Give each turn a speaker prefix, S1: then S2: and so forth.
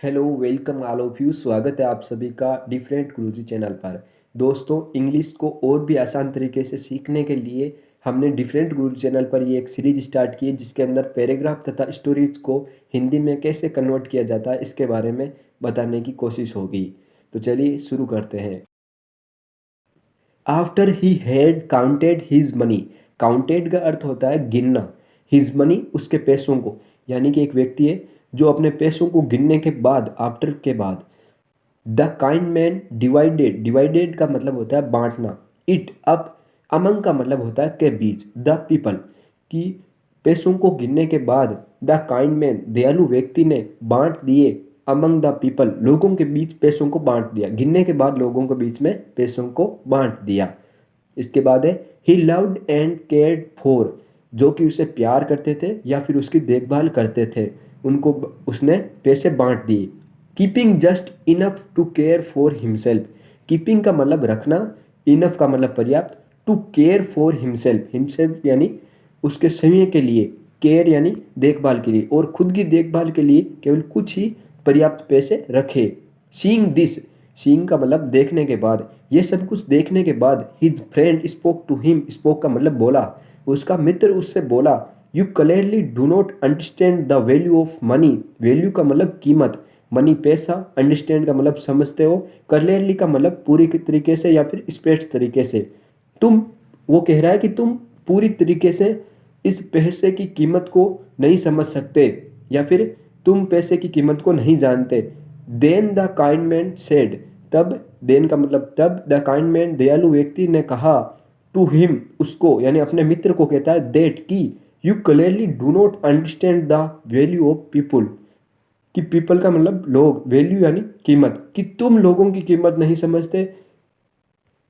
S1: Hello welcome all of you. स्वागत है आप सभी का डिफरेंट गुरुजी चैनल पर। दोस्तों, इंग्लिश को और भी आसान तरीके से सीखने के लिए हमने डिफरेंट गुरुजी चैनल पर ये एक सीरीज स्टार्ट की है जिसके अंदर पैराग्राफ तथा स्टोरीज को हिंदी में कैसे कन्वर्ट किया जाता है इसके बारे में बताने की कोशिश होगी। तो चलिए शुरू करते हैं। After he had counted his money. Counted का अर्थ होता है गिनना। हिज मनी, उसके पैसों को, यानी कि एक व्यक्ति है जो अपने पैसों को गिनने के बाद, आफ्टर के बाद, the kind man divided, divided का मतलब होता है बांटना, इट अप, अमंग का मतलब होता है के बीच, द पीपल, की पैसों को गिनने के बाद द काइंड मैन, दयालु व्यक्ति ने बांट दिए, अमंग द पीपल, लोगों के बीच पैसों को बांट दिया, गिनने के बाद लोगों के बीच में पैसों को बांट दिया। इसके बाद है ही लव्ड एंड केयर्ड फॉर, जो कि उसे प्यार करते थे या फिर उसकी देखभाल करते थे, उनको उसने पैसे बांट दिए। Keeping just enough to care for himself. Keeping का मतलब रखना, इनफ का मतलब पर्याप्त, to care for himself, himself यानी उसके समय के लिए, केयर यानी देखभाल के लिए, और खुद की देखभाल के लिए केवल कुछ ही पर्याप्त पैसे रखे। सीइंग दिस, सीइंग का मतलब देखने के बाद, ये सब कुछ देखने के बाद his friend spoke to him, spoke का मतलब बोला, उसका मित्र उससे बोला, you clearly do not understand the value of money. Value का मतलब कीमत, मनी पैसा, अंडरस्टैंड का मतलब समझते हो, क्लियरली का मतलब पूरी तरीके से या फिर स्पष्ट तरीके से। तुम, वो कह रहा है कि तुम पूरी तरीके से इस पैसे की कीमत को नहीं समझ सकते या फिर तुम पैसे की कीमत को नहीं जानते। Then the kind man said, तब, देन का मतलब तब, द काइंड मैन, दयालु व्यक्ति ने कहा, टू हिम, उसको, यानी अपने मित्र को कहता है, दैट की, you clearly do not understand the value of people, कि पीपल का मतलब लोग, वैल्यू यानी कीमत, कि तुम लोगों की कीमत नहीं समझते,